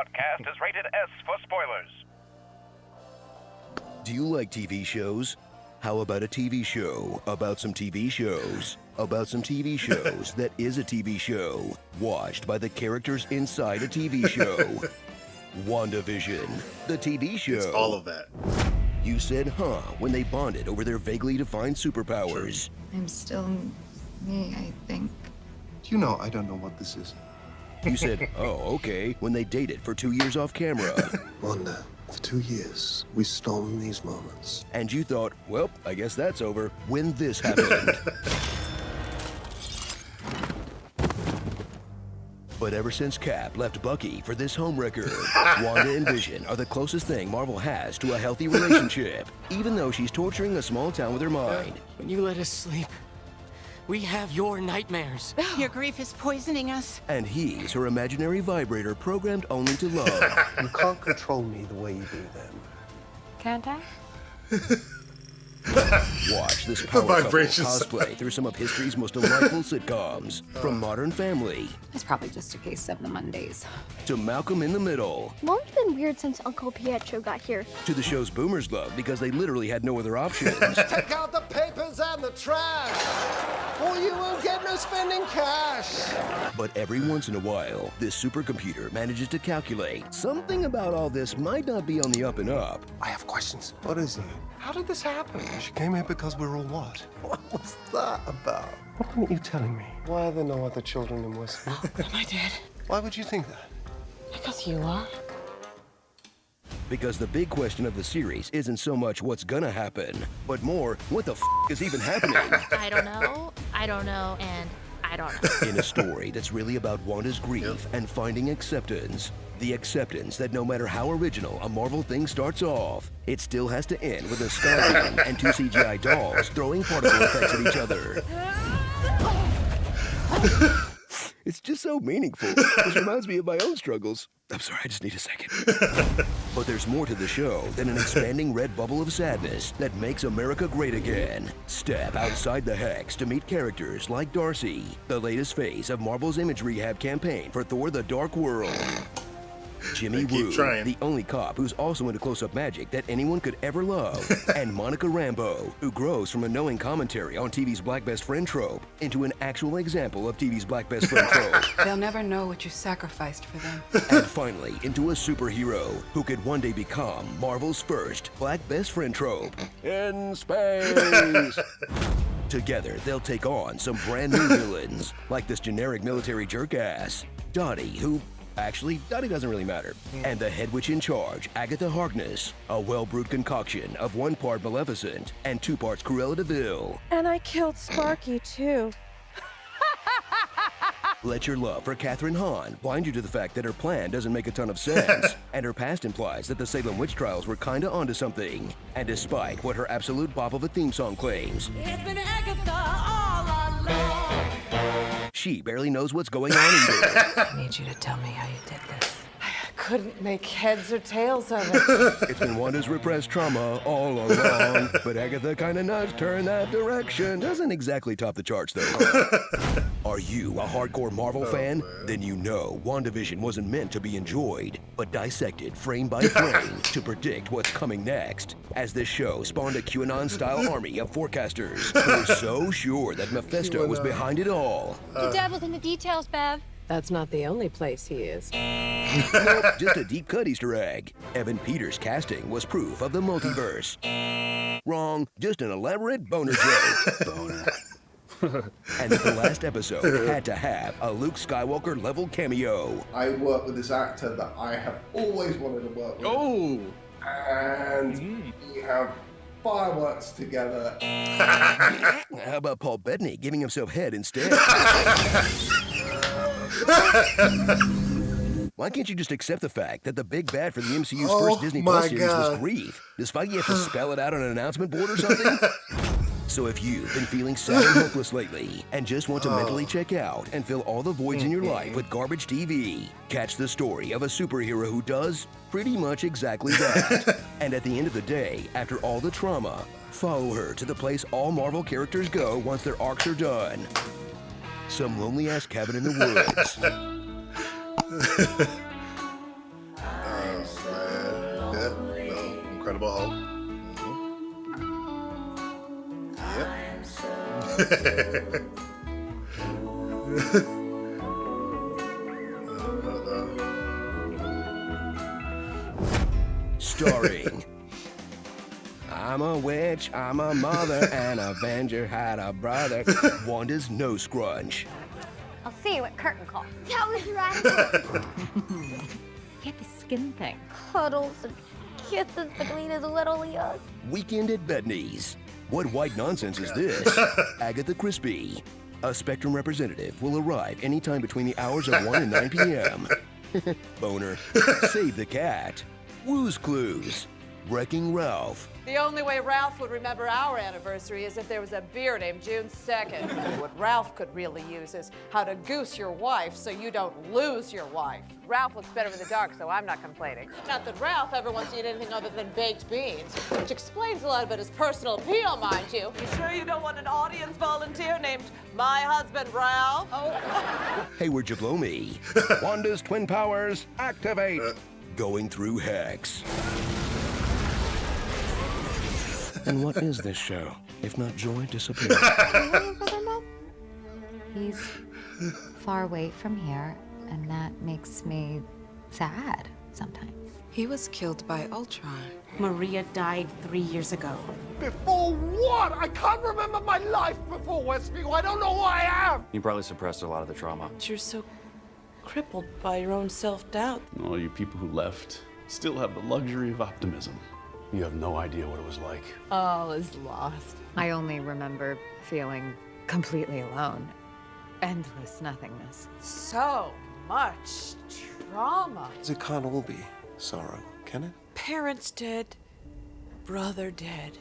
podcast is rated S for spoilers. Do you like TV shows? How about a TV show about some TV shows? About some TV shows that is a TV show, watched by the characters inside a TV show. WandaVision, the TV show. It's all of that. You said, huh, when they bonded over their vaguely defined superpowers. I'm still me, I think. You know, I don't know what this is. You said, oh, okay, when they dated for 2 years off camera. Wanda, for 2 years, we've stolen these moments. And you thought, well, I guess that's over when this happened. But ever since Cap left Bucky for this homewrecker, Wanda and Vision are the closest thing Marvel has to a healthy relationship, even though she's torturing a small town with her mind. When you let us sleep, we have your nightmares. Your grief is poisoning us. And he's her imaginary vibrator programmed only to love. You can't control me the way you do them. Can't I? Watch this power couple vibrations. cosplay through some of history's most delightful sitcoms, from Modern Family It's probably just a case of the Mondays. to Malcolm in the Middle Mom's been weird since Uncle Pietro got here. to the shows boomers love because they literally had no other options. Take out the papers and the trash, or you won't get no spending cash. But every once in a while, this supercomputer manages to calculate something about all this might not be on the up and up. I have questions. What is it? How did this happen? She came here because we're all what? What was that about? What aren't you telling me? Why are there no other children in Westview? Am I dead? Why would you think that? Because you are. Because the big question of the series isn't so much what's gonna happen, but more, what the is even happening? I don't know, and I don't know. In a story that's really about Wanda's grief and finding acceptance. The acceptance that no matter how original a Marvel thing starts off, it still has to end with a skyline and 2 CGI dolls throwing particle effects at each other. It's just so meaningful. This reminds me of my own struggles. I'm sorry, I just need a second. But there's more to the show than an expanding red bubble of sadness that makes America great again. Step outside the hex to meet characters like Darcy, the latest phase of Marvel's image rehab campaign for Thor: The Dark World. Jimmy Woo, the only cop who's also into close-up magic that anyone could ever love, and Monica Rambeau, who grows from a knowing commentary on TV's Black Best Friend trope into an actual example of TV's Black Best Friend trope. They'll never know what you sacrificed for them. And finally, into a superhero who could one day become Marvel's first Black Best Friend trope. In space! Together, they'll take on some brand new villains, like this generic military jerk-ass, Dottie, who... Actually, Dottie doesn't really matter. And the head witch in charge, Agatha Harkness, a well-brewed concoction of 1 part Maleficent and 2 parts Cruella de Vil. And I killed Sparky, too. Let your love for Katherine Hahn blind you to the fact that her plan doesn't make a ton of sense, and her past implies that the Salem witch trials were kinda onto something. And despite what her absolute bop of a theme song claims, It's been Agatha all along. she barely knows what's going on either. I need you to tell me how you did this. I couldn't make heads or tails of it. It's been Wanda's repressed trauma all along, but Agatha kinda nudged her in that direction. Doesn't exactly top the charts, though. Are you a hardcore Marvel fan? Then you know WandaVision wasn't meant to be enjoyed, but dissected frame by frame to predict what's coming next. As this show spawned a QAnon-style army of forecasters who were so sure that Mephisto was behind it all. The devil's in the details, Bev. That's not the only place he is. Nope, just a deep-cut Easter egg. Evan Peters' casting was proof of the multiverse. Wrong, just an elaborate boner joke. And that the last episode had to have a Luke Skywalker-level cameo. I work with this actor that I have always wanted to work with. Oh! And we have fireworks together. How about Paul Bettany giving himself head instead? Why can't you just accept the fact that the big bad for the MCU's first Disney Plus series was grief? Does Feige have to spell it out on an announcement board or something? So if you've been feeling sad and hopeless lately and just want to mentally check out and fill all the voids in your life with garbage TV, catch the story of a superhero who does pretty much exactly that. And at the end of the day, after all the trauma, follow her to the place all Marvel characters go once their arcs are done. Some lonely-ass cabin in the woods. Incredible Hulk. Yep. Starring. I'm a witch, I'm a mother, an Avenger had a brother. Wanda's no scrunch. I'll see you at curtain call. That was radical. Get the skin thing. Cuddles and kisses between his little ears. Weekend at Betney's. What white nonsense is this? Agatha Crispy. A Spectrum representative will arrive anytime between the hours of 1 and 9 p.m. Boner. Save the cat. Woo's Clues. Wrecking Ralph. The only way Ralph would remember our anniversary is if there was a beer named June 2nd. What Ralph could really use is how to goose your wife so you don't lose your wife. Ralph looks better in the dark, so I'm not complaining. Not that Ralph ever wants to eat anything other than baked beans, which explains a lot about his personal appeal, mind you. You sure you don't want an audience volunteer named My Husband Ralph? Oh. Hey, where'd you blow me? Wanda's twin powers, activate. Going through hex. And what is this show, if not joy disappearing? He's far away from here, and that makes me sad sometimes. He was killed by Ultron. Maria died 3 years ago. Before what? I can't remember my life before Westview. I don't know who I am. You probably suppressed a lot of the trauma. You're so crippled by your own self-doubt. All you people who left still have the luxury of optimism. You have no idea what it was like. All is lost. I only remember feeling completely alone. Endless nothingness. So much trauma. It can't all be sorrow, can it? Parents dead, brother dead,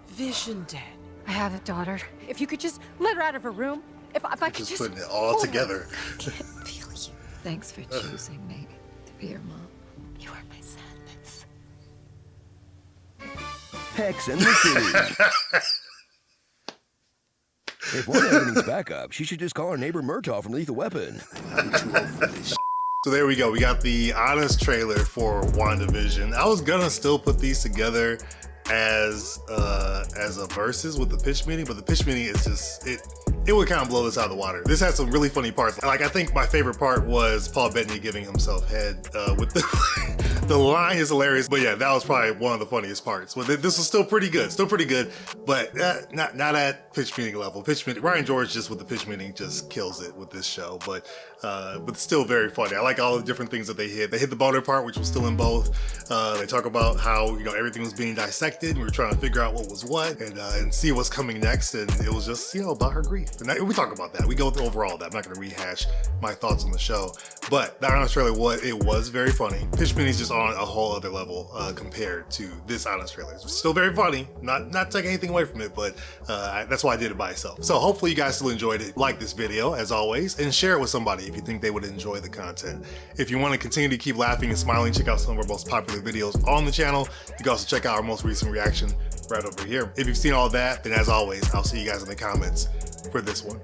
Vision dead. I have a daughter. If you could just let her out of her room. If I could Just just putting it all together. I can't feel you. Thanks for choosing me to be your mom. You are my sadness. Hex in the city. If Wanda ever needs backup, she should just call her neighbor Murtaugh from Lethal Weapon. I'm too old for this. So there we go. We got the honest trailer for WandaVision. I was gonna still put these together as a versus with the pitch meeting, but the pitch meeting is just it would kind of blow this out of the water. This has some really funny parts. Like, I think my favorite part was Paul Bettany giving himself head with the line is hilarious. But yeah, that was probably one of the funniest parts. But this was still pretty good, but not at pitch meeting level. Pitch meeting, Ryan George just with the pitch meeting just kills it with this show, but still very funny. I like all the different things that they hit. They hit the boner part, which was still in both. They talk about how, you know, everything was being dissected and we were trying to figure out what was what and see what's coming next. And it was just, you know, about her grief. And we talk about that. We go over all that. I'm not going to rehash my thoughts on the show, but the honest trailer was very funny. Pitch meeting is just on a whole other level compared to this honest trailer. It's still very funny. Not taking anything away from it, but that's why I did it by itself. So hopefully you guys still enjoyed it. Like this video as always, and share it with somebody if you think they would enjoy the content. If you want to continue to keep laughing and smiling, check out some of our most popular videos on the channel. You can also check out our most recent reaction right over here. If you've seen all that, then as always, I'll see you guys in the comments for this one.